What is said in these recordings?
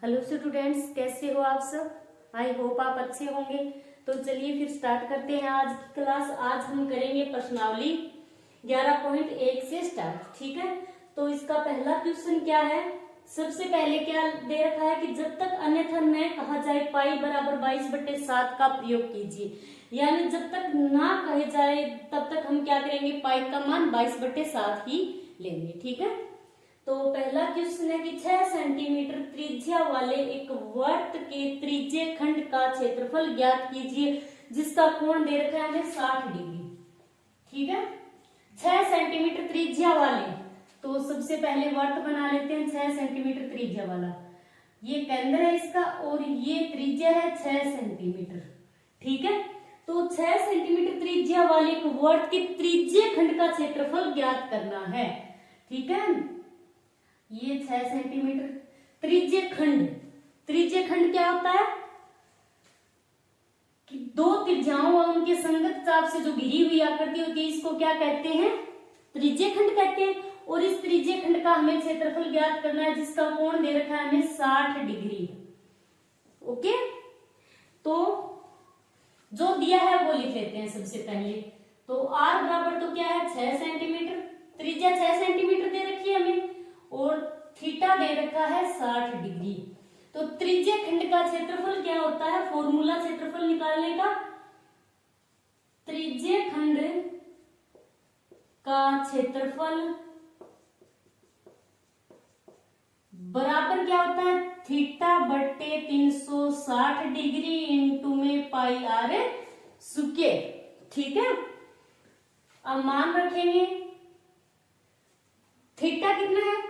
Hello students, कैसे हो आप सब। आई होप आप अच्छे होंगे। तो चलिए फिर स्टार्ट करते हैं आज की क्लास। आज हम करेंगे प्रश्नावली 11.1 से स्टार्ट। ठीक है, तो इसका पहला क्वेश्चन क्या है। सबसे पहले क्या दे रखा है कि जब तक अन्यथा न कहा जाए पाई बराबर 22/7 का प्रयोग कीजिए। यानी जब तक ना कहे जाए तब तक हम क्या करेंगे, पाई का मान 22/7 ही लेंगे। ठीक है, तो पहला क्वेश्चन है कि 6 सेंटीमीटर त्रिज्या वाले एक वर्त के त्रिज्य खंड का क्षेत्रफल ज्ञात कीजिए जिसका कोण दे रखा है हमें 60 डिग्री। ठीक है, 6 सेंटीमीटर त्रिज्या वाले, तो सबसे पहले वर्त बना लेते हैं 6 सेंटीमीटर त्रिज्या वाला। ये केंद्र है इसका और ये त्रिज्या है 6 सेंटीमीटर। ठीक है, तो 6 सेंटीमीटर त्रिज्या वाले एक वर्त के त्रिज्य खंड का क्षेत्रफल ज्ञात करना है। ठीक है, ये 6 सेंटीमीटर त्रिज्य खंड। त्रिज्य खंड क्या होता है कि दो त्रिज्याओं व उनके संगत चाप से जो घिरी हुई आकृति होती है, इसको क्या कहते हैं, त्रिज्य खंड कहते हैं। और इस त्रिज्य खंड का हमें क्षेत्रफल ज्ञात करना है जिसका कोण दे रखा है हमें 60 डिग्री। ओके, तो जो दिया है वो लिख लेते हैं सबसे पहले। तो r बराबर तो क्या है 6 सेंटीमीटर, त्रिज्या 6 सेंटीमीटर दे रखी है हमें और थीटा दे रखा है 60 डिग्री। तो त्रिज्य खंड का क्षेत्रफल क्या होता है, फॉर्मूला क्षेत्रफल निकालने का, त्रिज्य खंड का क्षेत्रफल बराबर क्या होता है थीटा बट्टे 360 डिग्री इंटू में पाई आर स्क्वायर। ठीक है, अब मान रखेंगे थीटा कितना है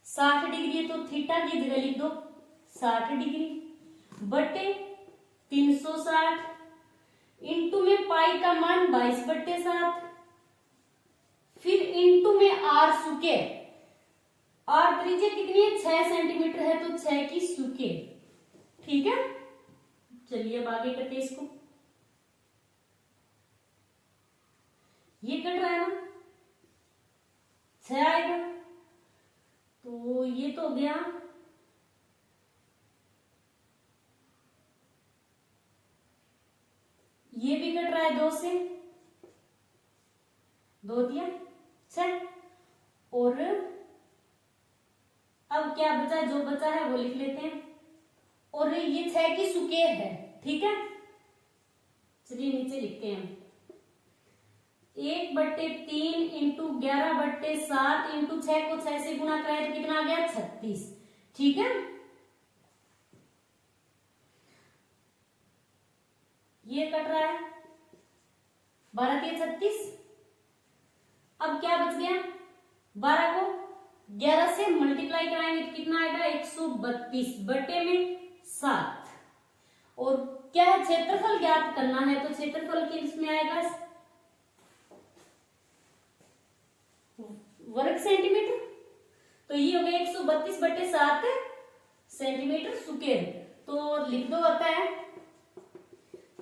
60 डिग्री है, तो थीटा की जगह लिख दो 60 डिग्री बटे 360 इंटू में पाई का मान 22/7, फिर इंटू में आर स्क्वायर। और त्रिज्या कितनी है 6 सेंटीमीटर है, तो 6 की स्क्वायर। ठीक है, चलिए अब आगे करते हैं इसको। ये कट रहा है ना, 6 आएगा, तो ये तो हो गया। ये भी कट रहा है 2 से, 2 दिया 6। और अब क्या बचा, जो बचा है वो लिख लेते हैं। और ये 6 की स्क्वायर है। ठीक है, चलिए नीचे लिखते हैं 1/3 इंटू 11/7 इंटू 6 को 6 से गुणा कराए तो कितना आ गया 36। ठीक है, ये कट रहा है 12 के 36। अब क्या बच गया, 12 को 11 से मल्टीप्लाई कराएंगे तो कितना आएगा 132 बटे में 7। और क्या है क्षेत्रफल ज्ञात करना है, तो क्षेत्रफल किसमें आएगा वर्ग सेंटीमीटर। तो ये हो गया 132/7 सेंटीमीटर स्क्वायर। तो लिख दो, होता है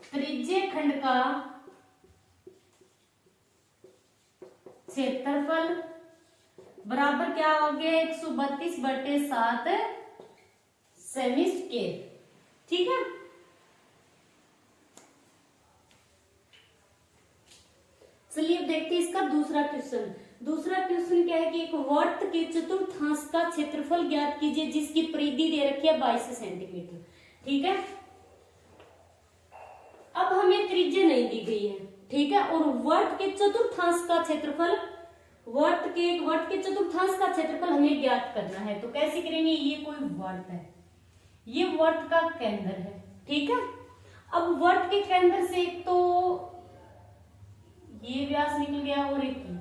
त्रिज्य खंड का क्षेत्रफल बराबर क्या हो गया 132/7 सेमी स्क्वायर। ठीक है, चलिए अब देखते हैं इसका दूसरा क्वेश्चन। दूसरा क्वेश्चन क्या है कि एक वर्त के चतुर्थांश का क्षेत्रफल ज्ञात कीजिए जिसकी परिधि दे रखी है 22 सेंटीमीटर। ठीक है, अब हमें त्रिज्या नहीं दी गई है। ठीक है, और वर्त के चतुर्थांश का क्षेत्रफल, वर्त के चतुर्थांश का क्षेत्रफल हमें ज्ञात करना है। तो कैसे करेंगे, ये कोई वर्त है, ये वर्त का केंद्र है। ठीक है, अब वर्त के केंद्र से एक तो ये व्यास निकल गया और एक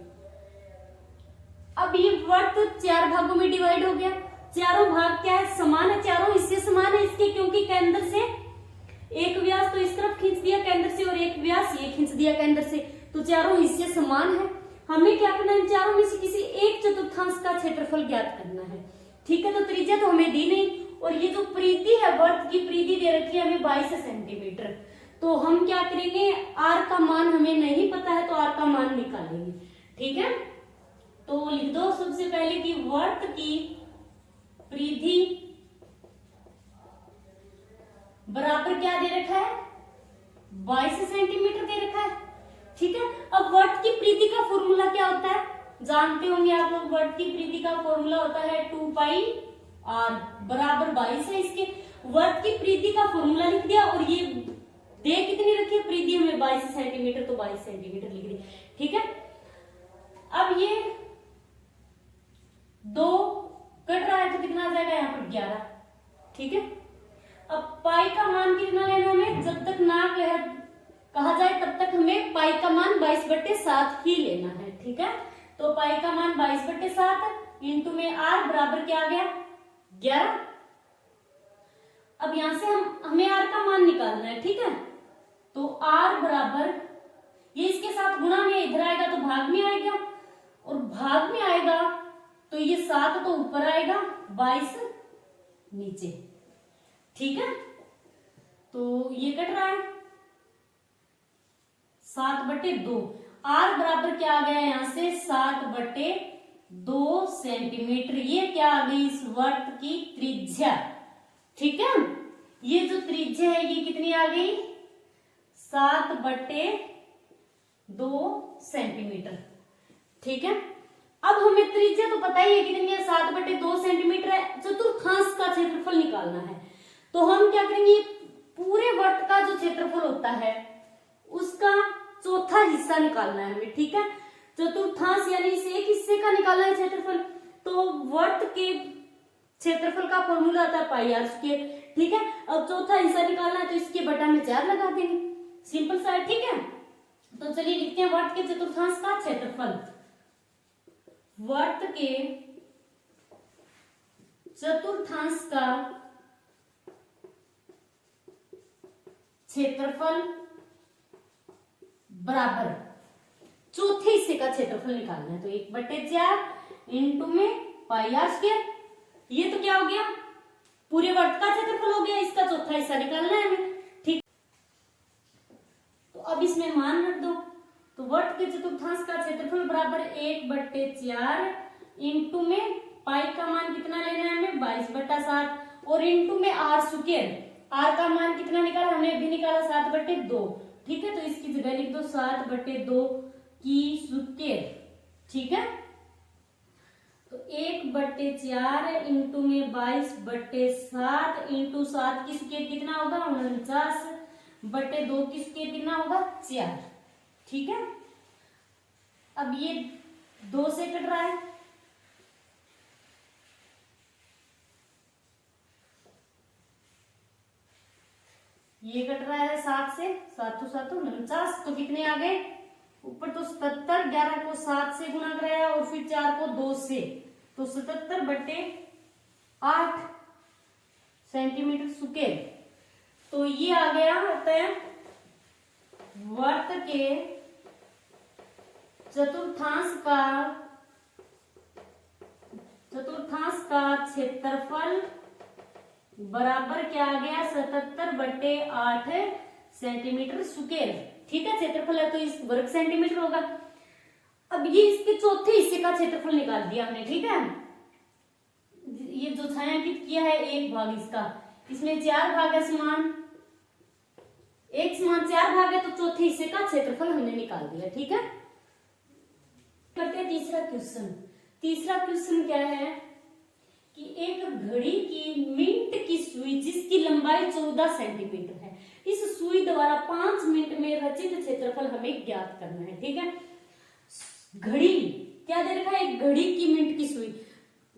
अब ये वर्त 4 भागों में डिवाइड हो गया। चारों भाग क्या है, समान है, चारों हिस्से समान है इसके, क्योंकि केंद्र से एक व्यास तो इस तरफ खींच दिया केंद्र से और एक व्यास ये खींच दिया केंद्र से, तो चारों हिस्से समान है। हमें क्या करना है, चारों में से किसी एक चतुर्थांश का क्षेत्रफल ज्ञात करना है। ठीक है, तो त्रिज्या तो हमें दी नहीं, और ये जो परिधि है, वर्त की परिधि दे रखी है हमें 22 सेंटीमीटर। तो हम क्या करेंगे, आर का मान हमें नहीं पता है तो आर का मान निकालेंगे। ठीक है, तो लिख दो सबसे पहले कि वर्त की परिधि बराबर क्या दे रखा है, 22 सेंटीमीटर दे रखा है। ठीक है, अब वर्त की परिधि का फॉर्मूला क्या होता है, जानते होंगे आप लोग। वर्त की परिधि का फॉर्मूला होता है 2 पाई r बराबर 22 है। इसके वर्त की परिधि का फॉर्मूला लिख दिया और ये दे कितनी रखी है, परिधि हमें 22 सेंटीमीटर, तो 22 सेंटीमीटर लिख दी। ठीक है, अब ये 2 कट रहा है तो कितना आ जाएगा यहाँ पर 11। ठीक है, अब पाई का मान कितना लेना हमें, जब तक ना कहा जाए तब तक हमें पाई का मान 22/7 ही लेना है। ठीक है, तो पाई का मान 22/7 इंटू में r बराबर क्या आ गया, 11। अब यहां से हमें r का मान निकालना है। ठीक है, तो r बराबर, ये इसके साथ गुणा में इधर आएगा तो भाग में आएगा, और भाग में आएगा तो ये 7 तो ऊपर आएगा, 22 नीचे। ठीक है, तो ये कट रहा है 7/2। r बराबर क्या आ गया यहाँ से, 7/2 सेंटीमीटर। ये क्या आ गई, इस वर्त की त्रिज्या। ठीक है, ये जो त्रिज्या है ये कितनी आ गई, 7/2 सेंटीमीटर। ठीक है, अब हमें त्रिज्या तो पता ही है कितनी है, 7/2 सेंटीमीटर है। चतुर्थांश का क्षेत्रफल निकालना है, तो हम क्या करेंगे, पूरे वर्त का जो क्षेत्रफल होता है उसका चौथा हिस्सा निकालना है हमें। ठीक है, चतुर्थांश यानी इस एक हिस्से का निकालना है क्षेत्रफल, तो वर्त के क्षेत्रफल का फॉर्मूला आता है पाई r स्क्वायर। ठीक है, अब चौथा हिस्सा निकालना है तो इसके बटा में 4 लगा देंगे, सिंपल सा है। ठीक है, तो चलिए लिखते हैं वर्त के चतुर्थांश का क्षेत्रफल। वर्त के चतुर्थांश का क्षेत्रफल बराबर चौथे हिस्से का क्षेत्रफल निकालना है, तो 1/4 इंटू में पाई r स्क्वायर। ये तो क्या हो गया, पूरे वर्त का क्षेत्रफल हो गया, इसका चौथा हिस्सा निकालना है हमें। ठीक, तो अब इसमें मान रख दो, तो वर्त के चतुर्थांश का क्षेत्रफल बराबर 1/4 इंटू में पाई का मान कितना लेना है हमें, 22/7, और इंटू में r स्क्वायर। r का मान कितना निकाला हमने, अभी निकाला 7/2। ठीक है, तो इसकी जगह लिख दो 7/2 की स्क्वायर। ठीक है, तो 1/4 इंटू में 22/7 इंटू 7 की स्क्वायर कितना होगा, 49/2 की स्क्वायर कितना होगा, 4। ठीक है, अब ये 2 से कट रहा है, ये कट रहा है 7 से, 7 तो 49, तो कितने आ गए ऊपर, तो 77, 11 को 7 से गुणा कराया और फिर 4 को 2 से, तो 77/8 सेंटीमीटर स्क्वायर। तो ये आ गया होता है वर्त के चतुर्थांश का क्षेत्रफल बराबर क्या आ गया, 77/8 सेंटीमीटर स्क्वायर। ठीक है, क्षेत्रफल है तो इस वर्ग सेंटीमीटर होगा। अब ये इसके चौथे हिस्से का क्षेत्रफल निकाल दिया हमने। ठीक है, ये जो छायांकित किया है 1 भाग इसका, इसमें 4 भाग है समान, 1 समान 4 भाग है, तो चौथे हिस्से का क्षेत्रफल हमने निकाल दिया। ठीक है, करते हैं तीसरा क्वेश्चन। तीसरा क्वेश्चन क्या है कि एक घड़ी की मिनट की सुई जिसकी लंबाई 14 सेंटीमीटर है, इस सुई द्वारा 5 मिनट में रचित क्षेत्रफल हमें ज्ञात करना है। ठीक है, घड़ी क्या दे रखा है, एक घड़ी की मिनट की सुई।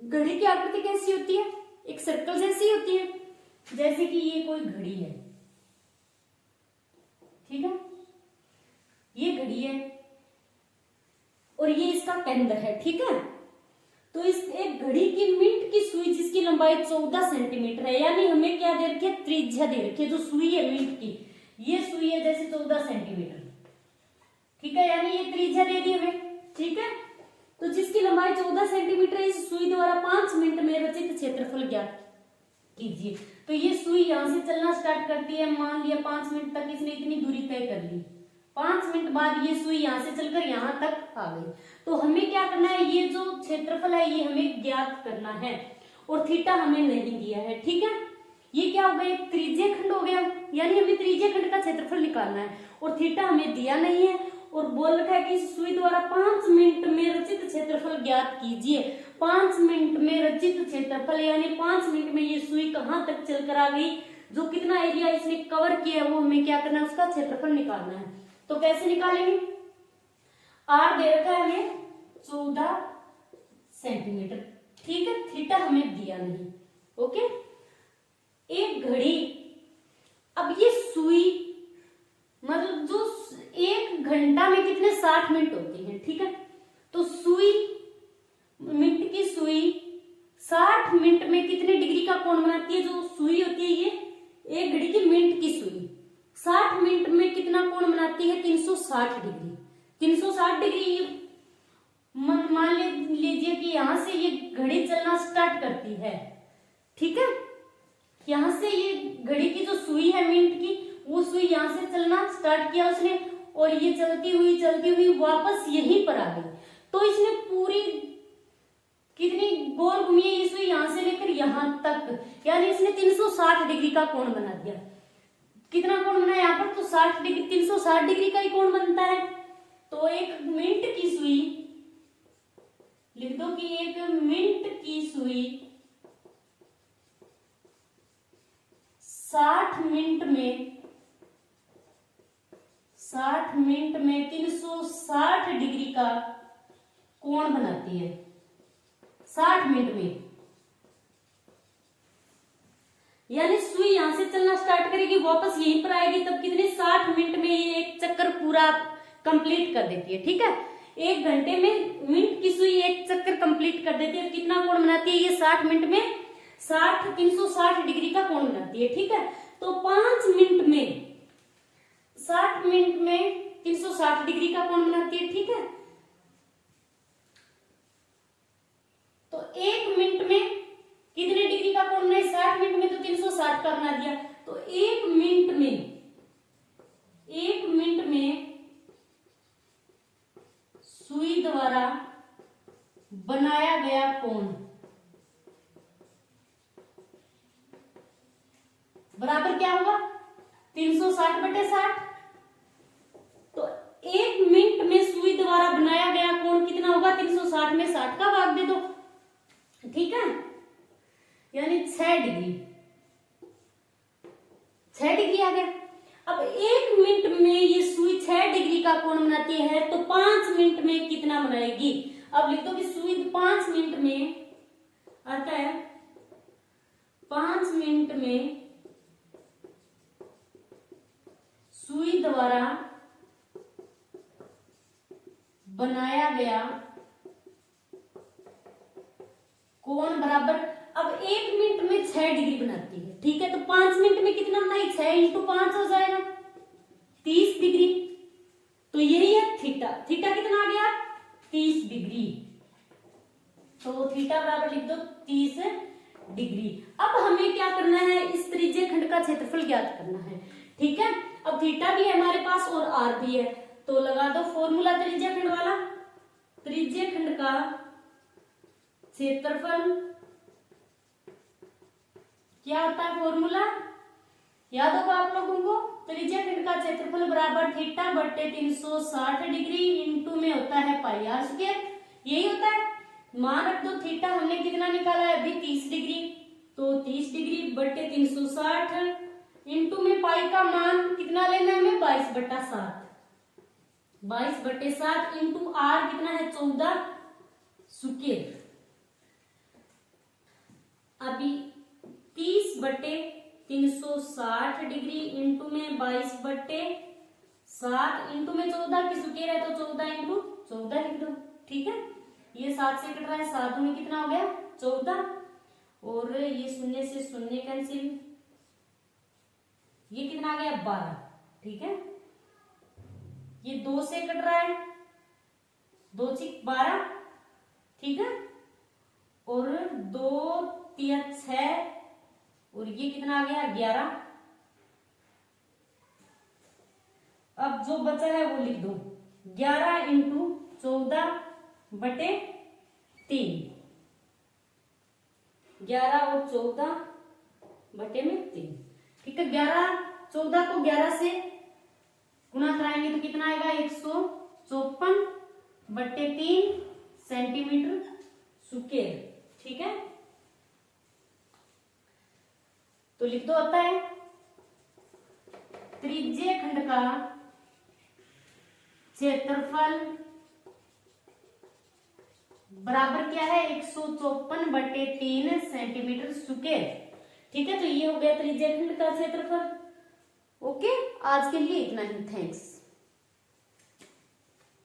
घड़ी की आकृति कैसी होती है, एक सर्कल जैसी होती है, जैसे कि ये कोई घड़ी है। ठीक है, ये घड़ी है और ये इसका केंद्र है। ठीक है, तो इस एक घड़ी की मिनट की सुई जिसकी लंबाई 14 सेंटीमीटर है, यानी हमें क्या दे रखी है, त्रिज्या दे रखी है। जो सुई है मिनट की, ये सुई है जैसे 14 सेंटीमीटर। ठीक है, यानी ये त्रिज्या दे दी हमें। ठीक है, तो जिसकी लंबाई 14 सेंटीमीटर है, इस सुई द्वारा 5 मिनट में रचित क्षेत्रफल ज्ञात कीजिए। तो ये सुई यहां से चलना स्टार्ट करती है, मान लिया 5 मिनट तक इसने इतनी दूरी तय कर ली, 5 मिनट बाद ये सुई यहां से चलकर यहां तक आ गई। तो हमें क्या करना है, ये जो क्षेत्रफल है ये हमें ज्ञात करना है, और थीटा हमें नहीं दिया है। ठीक है, ये क्या हो गया, एक त्रिज्यीय खंड हो गया, यानी हमें त्रिज्यीय खंड का क्षेत्रफल निकालना है और थीटा हमें दिया नहीं है और बोल रखा है कि सुई द्वारा 5 मिनट में रचित क्षेत्रफल ज्ञात कीजिए। 5 मिनट में रचित क्षेत्रफल यानी 5 मिनट में ये सुई कहाँ तक चलकर आ गई, जो कितना एरिया इसने कवर किया है वो हमें क्या करना है, उसका क्षेत्रफल निकालना है। तो कैसे निकालेंगे, आर दे रखा है हमें 14 सेंटीमीटर, ठीक है, थीटा हमें दिया नहीं, ओके। एक घड़ी, अब ये सुई मतलब जो 1 घंटा में कितने 60 मिनट होती है, ठीक है, तो सुई मिनट की सुई 60 मिनट में कितने डिग्री का कोण बनाती है, जो सुई होती है ये एक घड़ी की मिनट की सुई 60 मिनट में कितना कोण बनाती है, 360 डिग्री। 360 डिग्री मान लीजिए कि यहां से ये घड़ी चलना स्टार्ट करती है, ठीक है, यहां से ये घड़ी की जो सुई है मिनट की, वो सुई यहां से चलना स्टार्ट किया उसने और ये चलती हुई वापस यहीं पर आ गई। तो इसने पूरी कितनी गोल घूमी है ये सुई, यहां से लेकर यहां तक, यानी इसने 360 डिग्री का कोण बना दिया। कितना कोण बना यहाँ पर, तो 60 डिग्री, 360 डिग्री का ही कोण बनता है। तो एक मिनट की सुई, लिख दो कि एक मिनट की सुई 60 मिनट में 360 डिग्री का कोण बनाती है 60 मिनट में, यानी सुई यहां से चलना स्टार्ट करेगी वापस यहीं पर आएगी, तब कितने 60 मिनट में ये एक चक्कर पूरा कंप्लीट कर देती है, ठीक है। 1 घंटे में मिनट की सुई एक चक्कर कंप्लीट कर देती है, कितना कोण बनाती है ये 60 मिनट में 360 डिग्री का कोण बनाती है, ठीक है। तो 5 मिनट में 60 मिनट में 360 डिग्री का कोण बनाती है, ठीक है। तो 1 मिनट में कितने डिग्री का कोण बनाए, 60 मिनट में तो 360 का बना दिया। तो 1 मिनट में सुई द्वारा बनाया गया कोण बराबर क्या होगा, 360/60। तो 1 मिनट में सुई द्वारा बनाया गया कोण कितना होगा, 360 में 60 का भाग दे दो, ठीक है, यानी 6 डिग्री, 6 डिग्री आ गया। अब 1 मिनट में ये सुई 6 डिग्री का कोण बनाती है, तो 5 मिनट में कितना बनाएगी। अब लिख दो कि सुई 5 मिनट में आता है, 5 मिनट में सुई द्वारा बनाया गया कोण बराबर, अब 1 मिनट में 6 डिग्री बनाती है, ठीक है, तो 5 मिनट में कितना बनाएगी, 6 × 5 हो जाएगा 30 डिग्री। तो यही है थीटा, थीटा कितना आ गया 30 डिग्री, तो थीटा बराबर लिख दो 30 डिग्री। अब हमें क्या करना है, इस त्रिज्यीय खंड का क्षेत्रफल ज्ञात करना है, ठीक है। अब थीटा भी है हमारे पास और आर भी है, तो लगा दो फॉर्मूला त्रिज्यीय खंड वाला। त्रिज्यीय खंड का क्षेत्रफल क्या होता है, फॉर्मूला याद होगा आप लोगों को, त्रिज्यीय खंड का क्षेत्रफल बराबर θ/360 डिग्री इंटू में होता है πr², यही होता है। मान रख दो थीटा हमने कितना निकाला है अभी 30 डिग्री, तो 30 डिग्री बट्टे 360 इंटू में पाई का मान कितना लेना है हमें 22/7, 22/7 इंटू आर कितना है 14²। अभी 30/360 डिग्री इंटू में 22/7 इंटू में 14 की स्क्वायर है, तो 14 × 14 लिख दो, ठीक है। ये 7 से कट रहा है, 7 में कितना हो गया 14, और ये 0 से 0 कैंसिल, ये कितना आ गया 12, ठीक है। ये 2 से कट रहा है, 2 × 12, ठीक है, और 2 × 6, और ये कितना आ गया 11। अब जो बचा है वो लिख दो 11 × 14/3, 11 और 14 बटे में 3। ठीक है, 14 को 11 से गुणा कराएंगे तो कितना आएगा, 154 बटे 3 सेंटीमीटर स्क्वायर। ठीक है, तो लिख दो, होता है त्रिज्य खंड का क्षेत्रफल बराबर क्या है, 154 बटे 3 सेंटीमीटर स्क्वायर। ठीक है, तो ये हो गया त्रिज्य खंड का क्षेत्रफल। ओके, आज के लिए इतना ही, थैंक्स।